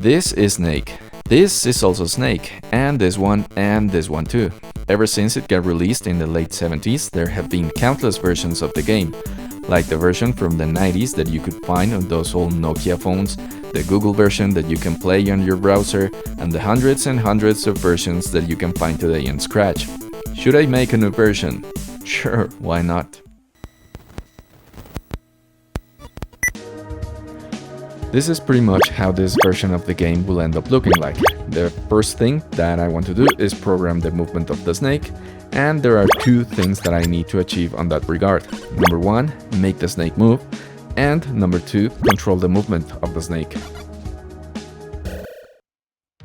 This is Snake. This is also Snake, and this one too. Ever since it got released in the late 70s, there have been countless versions of the game, like the version from the 90s that you could find on those old Nokia phones, the Google version that you can play on your browser, and the hundreds and hundreds of versions that you can find today in Scratch. Should I make a new version? Sure, why not? This is pretty much how this version of the game will end up looking like. The first thing that I want to do is program the movement of the snake, and there are two things that I need to achieve on that regard. Number one, make the snake move, and number two, control the movement of the snake.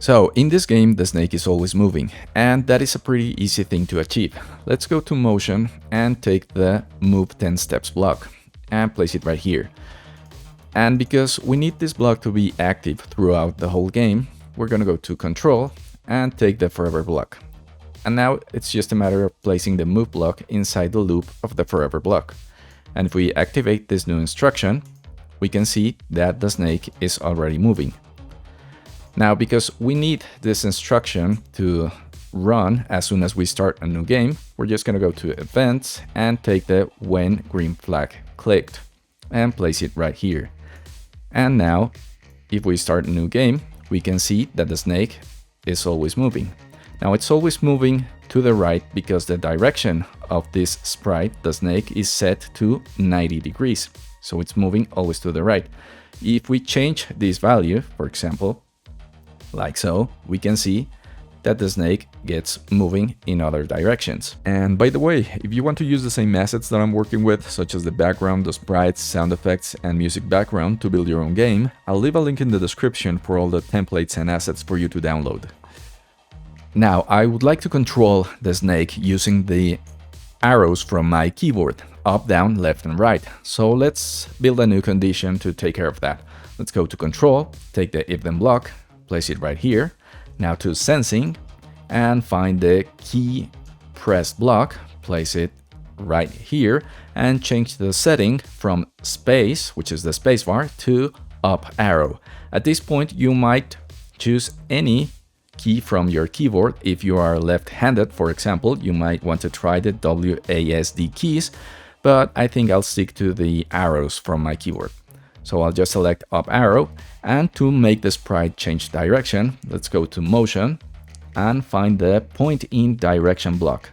So, in this game, the snake is always moving, and that is a pretty easy thing to achieve. Let's go to motion and take the move 10 steps block and place it right here. And because we need this block to be active throughout the whole game, we're gonna go to control and take the forever block. And now it's just a matter of placing the move block inside the loop of the forever block. And if we activate this new instruction, we can see that the snake is already moving. Now, because we need this instruction to run as soon as we start a new game, we're just gonna go to events and take the when green flag clicked and place it right here. And now, if we start a new game, we can see that the snake is always moving. Now it's always moving to the right because the direction of this sprite, the snake, is set to 90 degrees. So it's moving always to the right. If we change this value, for example, like so, we can see that the snake gets moving in other directions. And by the way, if you want to use the same assets that I'm working with, such as the background, the sprites, sound effects, and music background to build your own game, I'll leave a link in the description for all the templates and assets for you to download. Now, I would like to control the snake using the arrows from my keyboard, up, down, left, and right. So let's build a new condition to take care of that. Let's go to control, take the if then block, place it right here. Now to sensing and find the key press block, place it right here and change the setting from space, which is the spacebar, to up arrow. At this point, you might choose any key from your keyboard. If you are left-handed, for example, you might want to try the WASD keys, but I think I'll stick to the arrows from my keyboard. So I'll just select up arrow, and to make the sprite change direction, let's go to motion and find the point in direction block.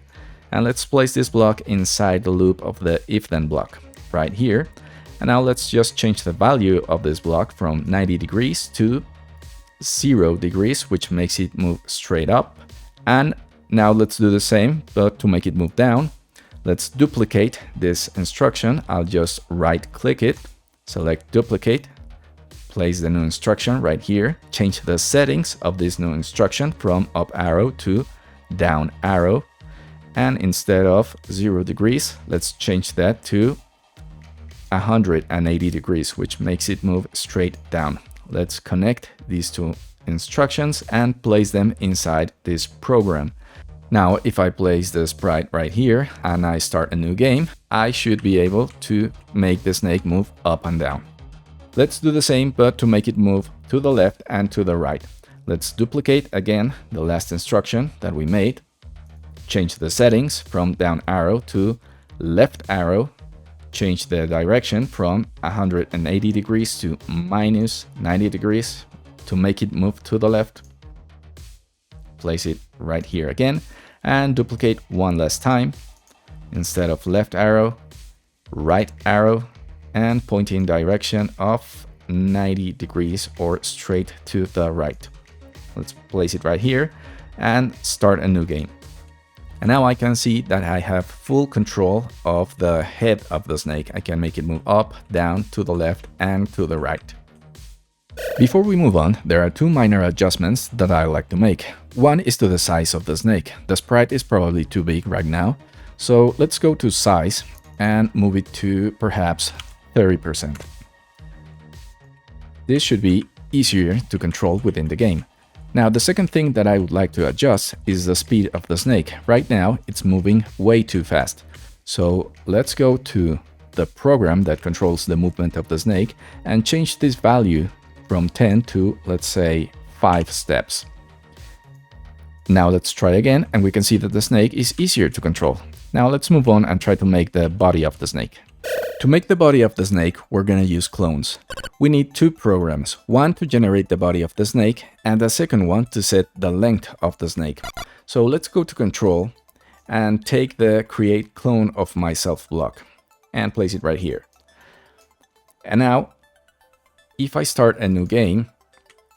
And let's place this block inside the loop of the if then block right here. And now let's just change the value of this block from 90 degrees to 0 degrees, which makes it move straight up. And now let's do the same, but to make it move down, let's duplicate this instruction. I'll just right click it, select duplicate, place the new instruction right here, change the settings of this new instruction from up arrow to down arrow, and instead of 0 degrees, let's change that to 180 degrees, which makes it move straight down. Let's connect these two instructions and place them inside this program. Now, if I place the sprite right here and I start a new game, I should be able to make the snake move up and down. Let's do the same, but to make it move to the left and to the right. Let's duplicate again the last instruction that we made, change the settings from down arrow to left arrow, change the direction from 180 degrees to minus 90 degrees to make it move to the left. Place it right here again and duplicate one last time. Instead of left arrow, right arrow, and pointing direction of 90 degrees or straight to the right. Let's place it right here and start a new game. And now I can see that I have full control of the head of the snake. I can make it move up, down, to the left, and to the right. Before we move on, there are two minor adjustments that I like to make. One is to the size of the snake. The sprite is probably too big right now, so let's go to size and move it to perhaps 30%. This should be easier to control within the game. Now, the second thing that I would like to adjust is the speed of the snake. Right now, it's moving way too fast. So let's go to the program that controls the movement of the snake and change this value from 10 to, let's say, 5 steps. Now let's try again, and we can see that the snake is easier to control. Now let's move on and try to make the body of the snake. To make the body of the snake, we're gonna use clones. We need two programs, one to generate the body of the snake, and the second one to set the length of the snake. So let's go to Control and take the Create Clone of Myself block and place it right here. And now, if I start a new game,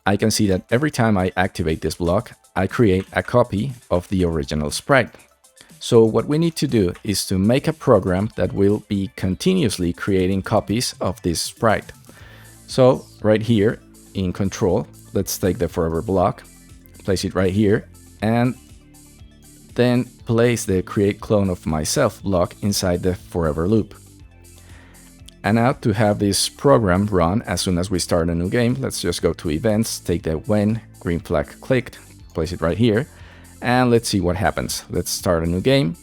I can see that every time I activate this block, I create a copy of the original sprite. So what we need to do is to make a program that will be continuously creating copies of this sprite. So right here in Control, let's take the Forever block, place it right here, and then place the Create Clone of Myself block inside the Forever loop. And now to have this program run as soon as we start a new game, let's just go to Events, take the When green flag clicked, place it right here, and let's see what happens. Let's start a new game,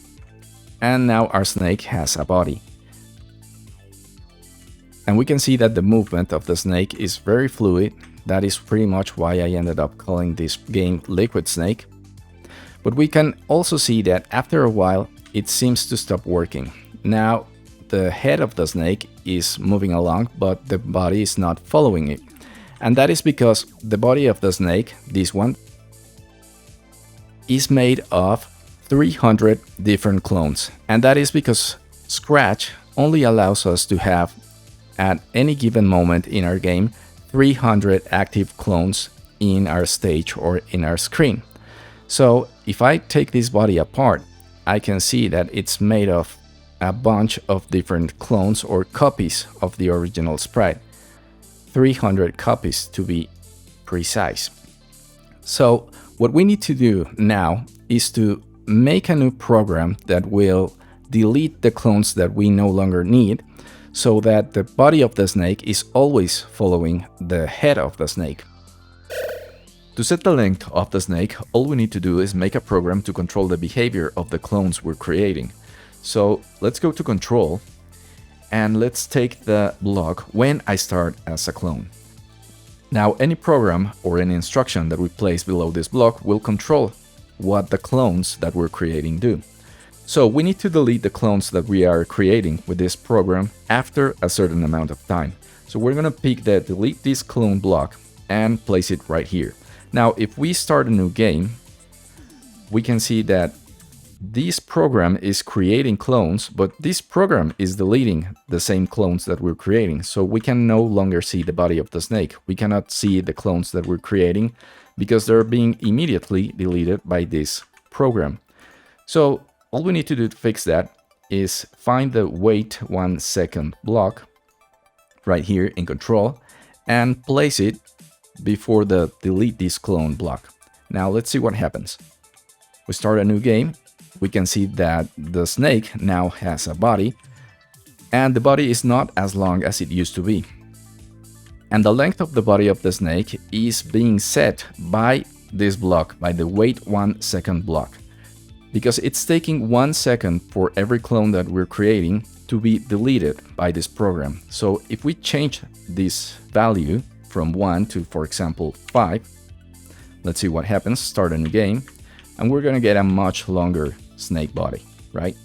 and now our snake has a body. And we can see that the movement of the snake is very fluid. That is pretty much why I ended up calling this game Liquid Snake. But we can also see that after a while, it seems to stop working. Now, the head of the snake is moving along, but the body is not following it. And that is because the body of the snake, this one, is made of 300 different clones. And that is because Scratch only allows us to have, at any given moment in our game, 300 active clones in our stage or in our screen. So if I take this body apart, I can see that it's made of a bunch of different clones or copies of the original sprite. 300 copies to be precise. So what we need to do now is to make a new program that will delete the clones that we no longer need, so that the body of the snake is always following the head of the snake. To set the length of the snake, all we need to do is make a program to control the behavior of the clones we're creating. So let's go to Control, and let's take the block When I Start as a Clone. Now, any program or any instruction that we place below this block will control what the clones that we're creating do. So we need to delete the clones that we are creating with this program after a certain amount of time. So we're going to pick the Delete This Clone block and place it right here. Now, if we start a new game, we can see that this program is creating clones, but this program is deleting the same clones that we're creating. So we can no longer see the body of the snake. We cannot see the clones that we're creating because they're being immediately deleted by this program. So all we need to do to fix that is find the Wait 1 second block right here in Control and place it before the Delete This Clone block. Now let's see what happens. We start a new game. We can see that the snake now has a body, and the body is not as long as it used to be. And the length of the body of the snake is being set by this block, by the Wait 1 second block, because it's taking 1 second for every clone that we're creating to be deleted by this program. So if we change this value from 1 to, for example, 5, let's see what happens. Start a new game, and we're gonna get a much longer snake body, right?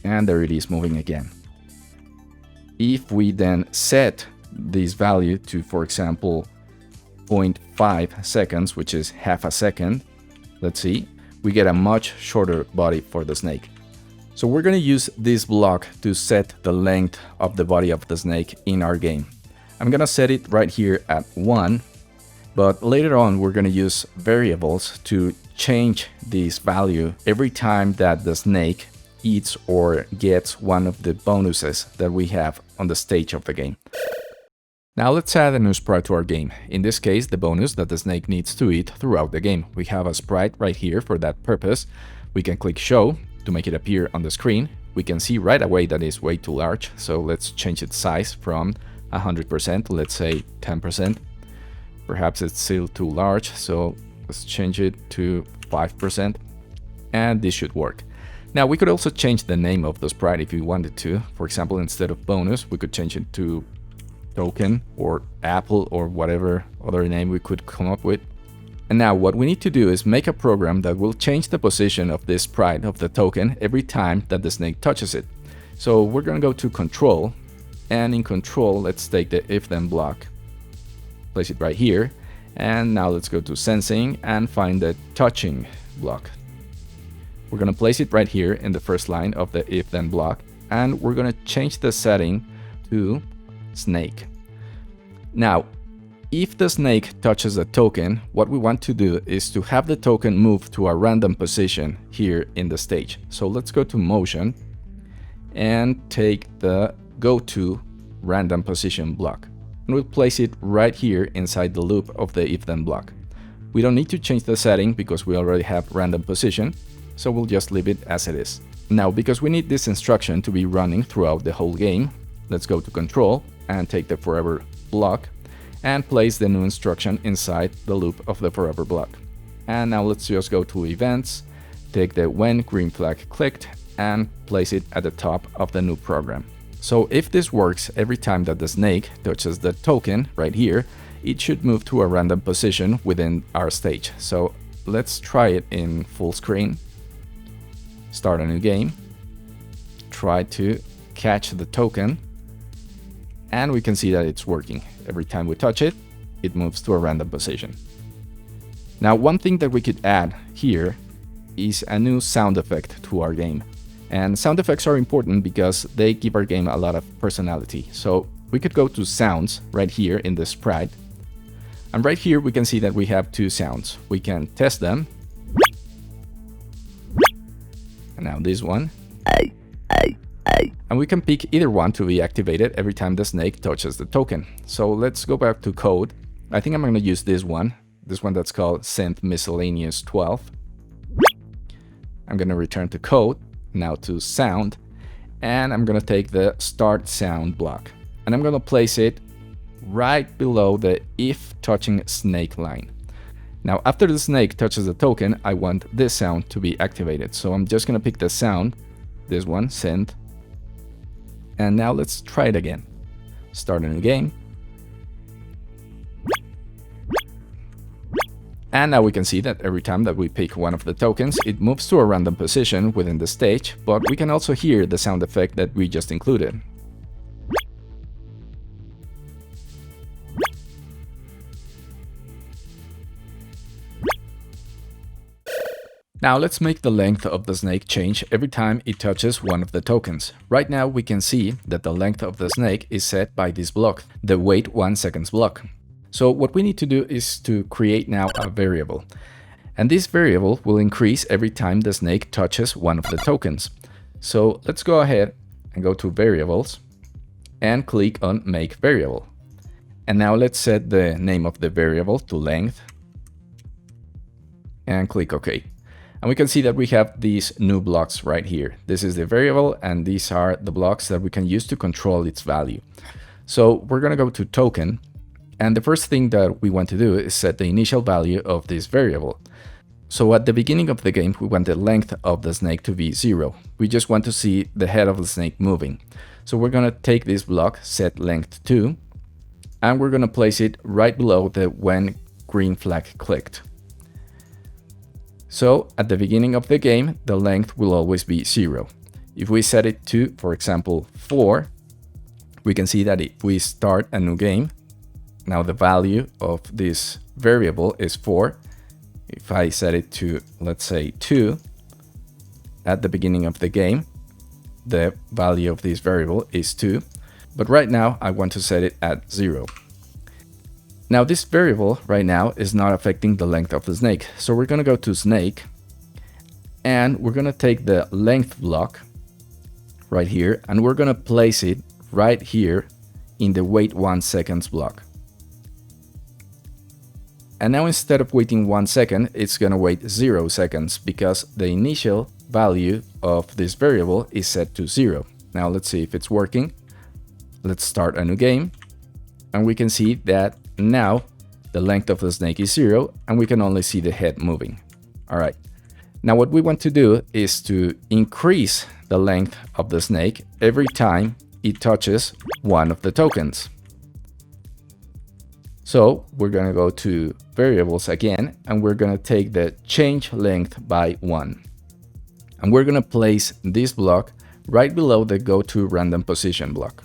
And there it is moving again. If we then set this value to, for example, 0.5 seconds, which is half a second, let's see, we get a much shorter body for the snake. So we're going to use this block to set the length of the body of the snake in our game. I'm going to set it right here at 1, but later on we're going to use variables to change this value every time that the snake eats or gets one of the bonuses that we have on the stage of the game. Now let's add a new sprite to our game. In this case, the bonus that the snake needs to eat throughout the game. We have a sprite right here for that purpose. We can click Show to make it appear on the screen. We can see right away that it's way too large, so let's change its size from 100% to, let's say, 10%. Perhaps it's still too large, so let's change it to 5%, and this should work. Now we could also change the name of the sprite if we wanted to. For example, instead of bonus, we could change it to token or apple or whatever other name we could come up with. And now what we need to do is make a program that will change the position of this sprite of the token every time that the snake touches it. So we're going to go to control, and in control, let's take the if then block, place it right here. And now let's go to sensing and find the touching block. We're going to place it right here in the first line of the if then block, and we're going to change the setting to snake. Now, if the snake touches a token, what we want to do is to have the token move to a random position here in the stage. So let's go to motion and take the go to random position block. And we'll place it right here inside the loop of the if then block. We don't need to change the setting because we already have random position, so we'll just leave it as it is. Now, because we need this instruction to be running throughout the whole game, let's go to control and take the forever block and place the new instruction inside the loop of the forever block. And now let's just go to events, take the when green flag clicked and place it at the top of the new program. So if this works every time that the snake touches the token right here, it should move to a random position within our stage. So let's try it in full screen. Start a new game, try to catch the token, and we can see that it's working. Every time we touch it, it moves to a random position. Now, one thing that we could add here is a new sound effect to our game. And sound effects are important because they give our game a lot of personality. So we could go to sounds right here in the sprite. And right here we can see that we have two sounds. We can test them. And now this one. And we can pick either one to be activated every time the snake touches the token. So let's go back to code. I think I'm going to use this one that's called synth miscellaneous 12. I'm going to return to code, now to sound, and I'm going to take the start sound block. And I'm going to place it right below the if touching snake line. Now, after the snake touches the token, I want this sound to be activated. So I'm just going to pick the sound, this one, synth. And now let's try it again. Start a new game. And now we can see that every time that we pick one of the tokens, it moves to a random position within the stage, but we can also hear the sound effect that we just included. Now let's make the length of the snake change every time it touches one of the tokens. Right now we can see that the length of the snake is set by this block, the wait 1 seconds block. So what we need to do is to create now a variable. And this variable will increase every time the snake touches one of the tokens. So let's go ahead and go to variables and click on make variable. And now let's set the name of the variable to length and click OK. And we can see that we have these new blocks right here. This is the variable, and these are the blocks that we can use to control its value. So we're going to go to token, and the first thing that we want to do is set the initial value of this variable. So at the beginning of the game, we want the length of the snake to be 0. We just want to see the head of the snake moving. So we're going to take this block, set length to, and we're going to place it right below the when green flag clicked. So at the beginning of the game, the length will always be 0. If we set it to, for example, 4, we can see that if we start a new game, now the value of this variable is 4. If I set it to, let's say, 2, at the beginning of the game, the value of this variable is 2. But right now, I want to set it at 0. Now this variable right now is not affecting the length of the snake. So we're going to go to snake, and we're going to take the length block right here, and we're going to place it right here in the wait 1 seconds block. And now instead of waiting 1 second, it's going to wait 0 seconds because the initial value of this variable is set to 0. Now let's see if it's working. Let's start a new game, and we can see that now the length of the snake is 0, and we can only see the head moving. All right. Now what we want to do is to increase the length of the snake every time it touches one of the tokens. So we're going to go to variables again, and we're going to take the change length by 1. And we're going to place this block right below the go to random position block.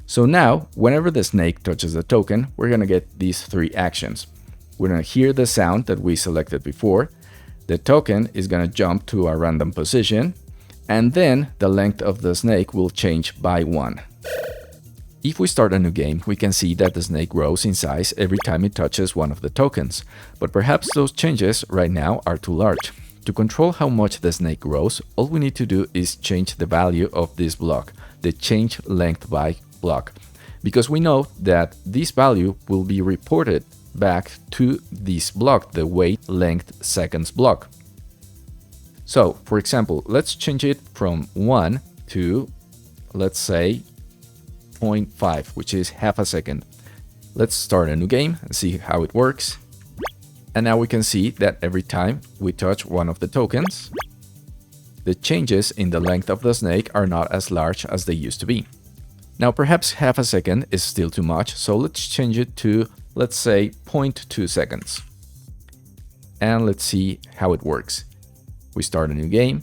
So now, whenever the snake touches the token, we're going to get these 3 actions. We're going to hear the sound that we selected before. The token is going to jump to a random position, and then the length of the snake will change by 1. If we start a new game, we can see that the snake grows in size every time it touches one of the tokens, but perhaps those changes right now are too large. To control how much the snake grows, all we need to do is change the value of this block, the change length by block, because we know that this value will be reported back to this block, the wait length seconds block. So, for example, let's change it from 1 to, let's say, 0.5, which is half a second. Let's start a new game and see how it works. And now we can see that every time we touch one of the tokens, the changes in the length of the snake are not as large as they used to be. Now perhaps half a second is still too much, so let's change it to, let's say, 0.2 seconds. And let's see how it works. We start a new game.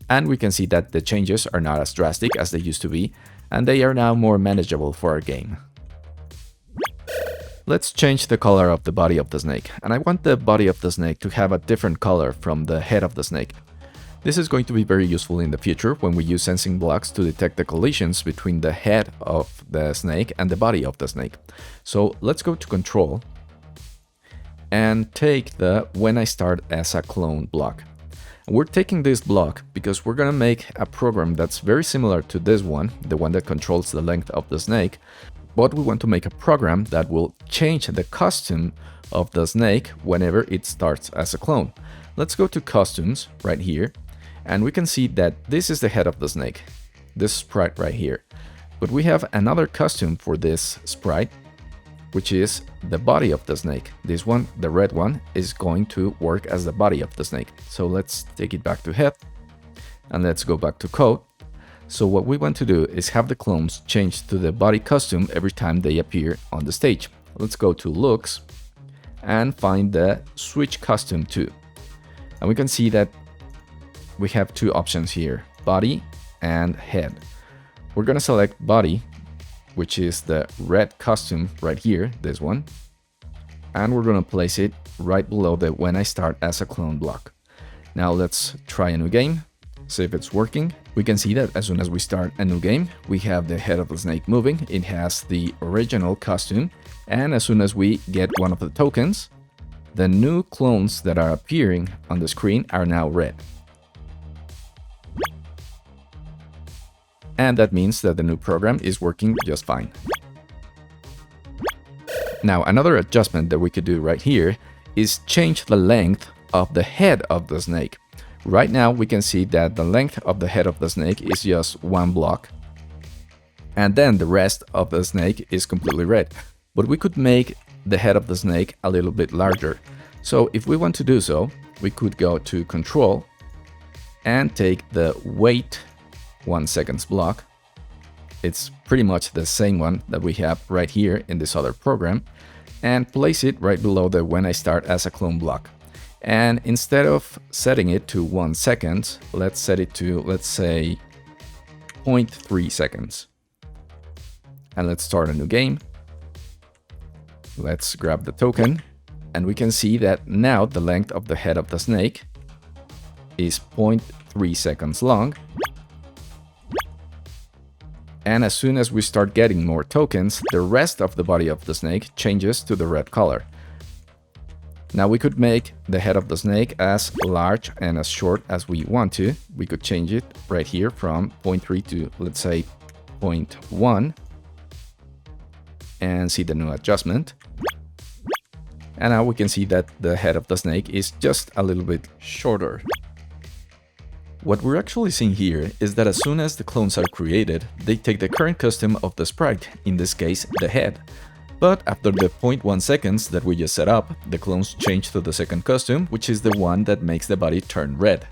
And we can see that the changes are not as drastic as they used to be, and they are now more manageable for our game. Let's change the color of the body of the snake, and I want the body of the snake to have a different color from the head of the snake. This is going to be very useful in the future when we use sensing blocks to detect the collisions between the head of the snake and the body of the snake. So let's go to control and take the when I start as a clone block. And we're taking this block because we're going to make a program that's very similar to this one, the one that controls the length of the snake, but we want to make a program that will change the costume of the snake whenever it starts as a clone. Let's go to costumes right here, and we can see that this is the head of the snake, this sprite right here. But we have another costume for this sprite, which is the body of the snake. This one, the red one, is going to work as the body of the snake. So let's take it back to head, and let's go back to code. So what we want to do is have the clones change to the body costume every time they appear on the stage. Let's go to looks and find the switch costume to. And we can see that we have 2 options here, body and head. We're going to select body, which is the red costume right here, this one. And we're going to place it right below the when I start as a clone block. Now let's try a new game, see if it's working. We can see that as soon as we start a new game, we have the head of the snake moving. It has the original costume. And as soon as we get one of the tokens, the new clones that are appearing on the screen are now red. And that means that the new program is working just fine. Now, another adjustment that we could do right here is change the length of the head of the snake. Right now, we can see that the length of the head of the snake is just 1 block. And then the rest of the snake is completely red. But we could make the head of the snake a little bit larger. So if we want to do so, we could go to control and take the wait 1 seconds block. It's pretty much the same one that we have right here in this other program, and place it right below the when I start as a clone block. And instead of setting it to 1 second, let's set it to, let's say, 0.3 seconds. And let's start a new game. Let's grab the token, and we can see that now the length of the head of the snake is 0.3 seconds long. And as soon as we start getting more tokens, the rest of the body of the snake changes to the red color. Now we could make the head of the snake as large and as short as we want to. We could change it right here from 0.3 to, let's say, 0.1, and see the new adjustment. And now we can see that the head of the snake is just a little bit shorter. What we're actually seeing here is that as soon as the clones are created, they take the current costume of the sprite, in this case the head. But after the 0.1 seconds that we just set up, the clones change to the second costume, which is the one that makes the body turn red.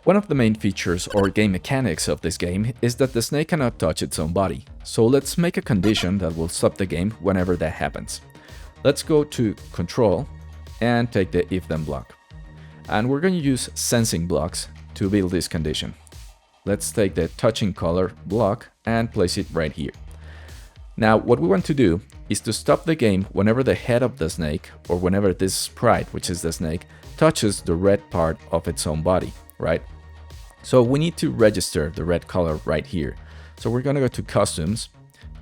One of the main features or game mechanics of this game is that the snake cannot touch its own body. So let's make a condition that will stop the game whenever that happens. Let's go to Control and take the if then block. And we're going to use sensing blocks to build this condition. Let's take the touching color block and place it right here. Now what we want to do is to stop the game whenever the head of the snake, or whenever this sprite, which is the snake, touches the red part of its own body, right? So we need to register the red color right here. So we're going to go to Customs,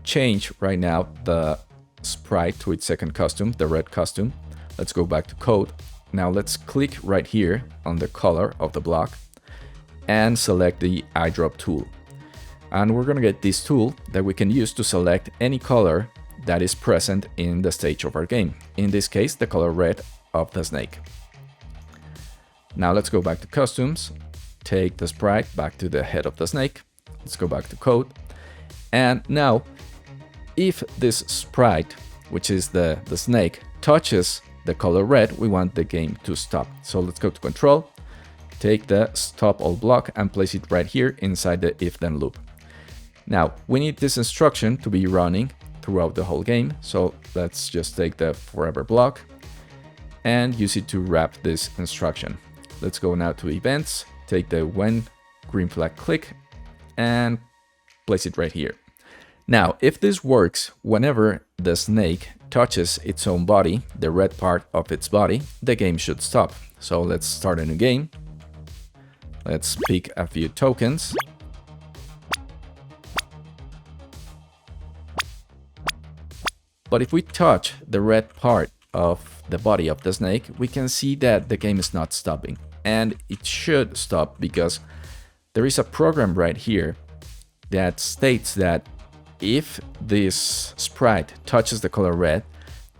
change right now the sprite to its second custom, the red custom. Let's go back to Code. Now let's click right here on the color of the block and select the eyedrop tool. And we're going to get this tool that we can use to select any color that is present in the stage of our game. In this case, the color red of the snake. Now let's go back to Customs, take the sprite back to the head of the snake. Let's go back to Code. And now, if this sprite, which is the snake, touches the color red, we want the game to stop. So let's go to Control, take the stop all block and place it right here inside the if then loop. Now we need this instruction to be running throughout the whole game. So let's just take the forever block and use it to wrap this instruction. Let's go now to events, take the when green flag click and place it right here. Now, if this works, whenever the snake touches its own body, the red part of its body, the game should stop. So let's start a new game. Let's pick a few tokens. But if we touch the red part of the body of the snake, we can see that the game is not stopping. And it should stop because there is a program right here that states that if this sprite touches the color red,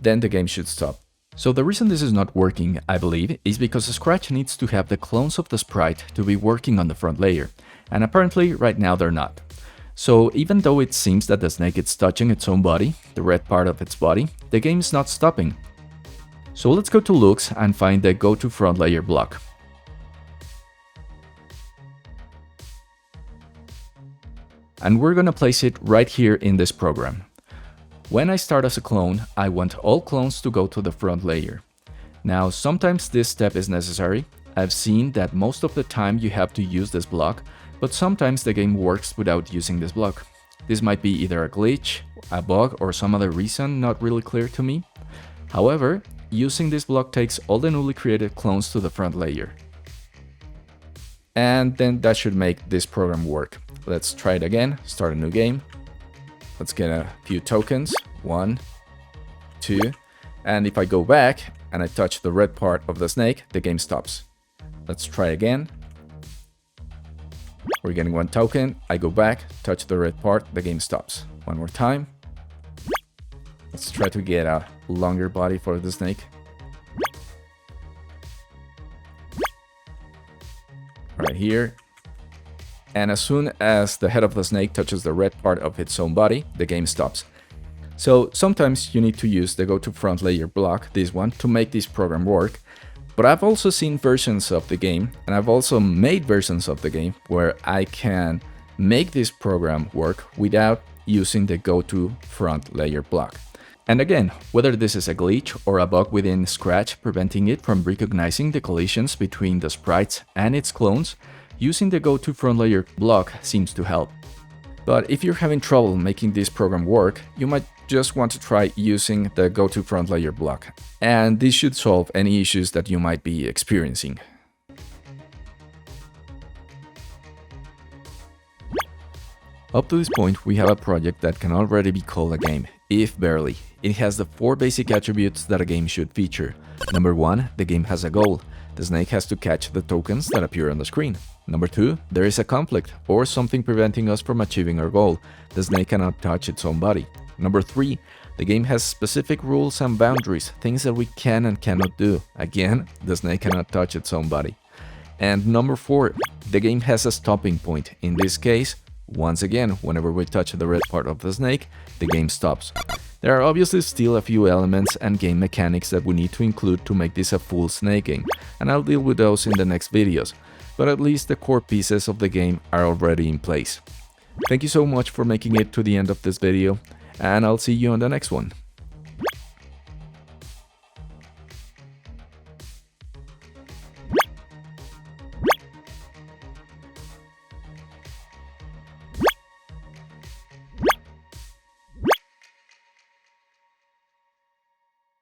then the game should stop. So the reason this is not working, I believe, is because Scratch needs to have the clones of the sprite to be working on the front layer, and apparently right now they're not. So even though it seems that the snake is touching its own body, the red part of its body, the game is not stopping. So let's go to Looks and find the Go to Front Layer block. And we're gonna place it right here in this program. When I start as a clone, I want all clones to go to the front layer. Now, sometimes this step is necessary. I've seen that most of the time you have to use this block, but sometimes the game works without using this block. This might be either a glitch, a bug, or some other reason not really clear to me. However, using this block takes all the newly created clones to the front layer. And then that should make this program work. Let's try it again, start a new game. Let's get a few tokens, 1, 2, and if I go back and I touch the red part of the snake, the game stops. Let's try again. We're getting 1 token, I go back, touch the red part, the game stops. One more time. Let's try to get a longer body for the snake. Right here. And as soon as the head of the snake touches the red part of its own body, the game stops. So sometimes you need to use the Go to Front Layer block, this one, to make this program work. But I've also seen versions of the game, and I've also made versions of the game where I can make this program work without using the Go to Front Layer block. And again, whether this is a glitch or a bug within Scratch preventing it from recognizing the collisions between the sprites and its clones, using the Go to Front Layer block seems to help. But if you're having trouble making this program work, you might just want to try using the Go to Front Layer block, and this should solve any issues that you might be experiencing. Up to this point, we have a project that can already be called a game, if barely. It has the 4 basic attributes that a game should feature. Number 1, the game has a goal. The snake has to catch the tokens that appear on the screen. Number 2, there is a conflict, or something preventing us from achieving our goal. The snake cannot touch its own body. Number 3, the game has specific rules and boundaries, things that we can and cannot do. Again, the snake cannot touch its own body. And number 4, the game has a stopping point. In this case, once again, whenever we touch the red part of the snake, the game stops. There are obviously still a few elements and game mechanics that we need to include to make this a full Snake game, and I'll deal with those in the next videos, but at least the core pieces of the game are already in place. Thank you so much for making it to the end of this video, and I'll see you on the next one.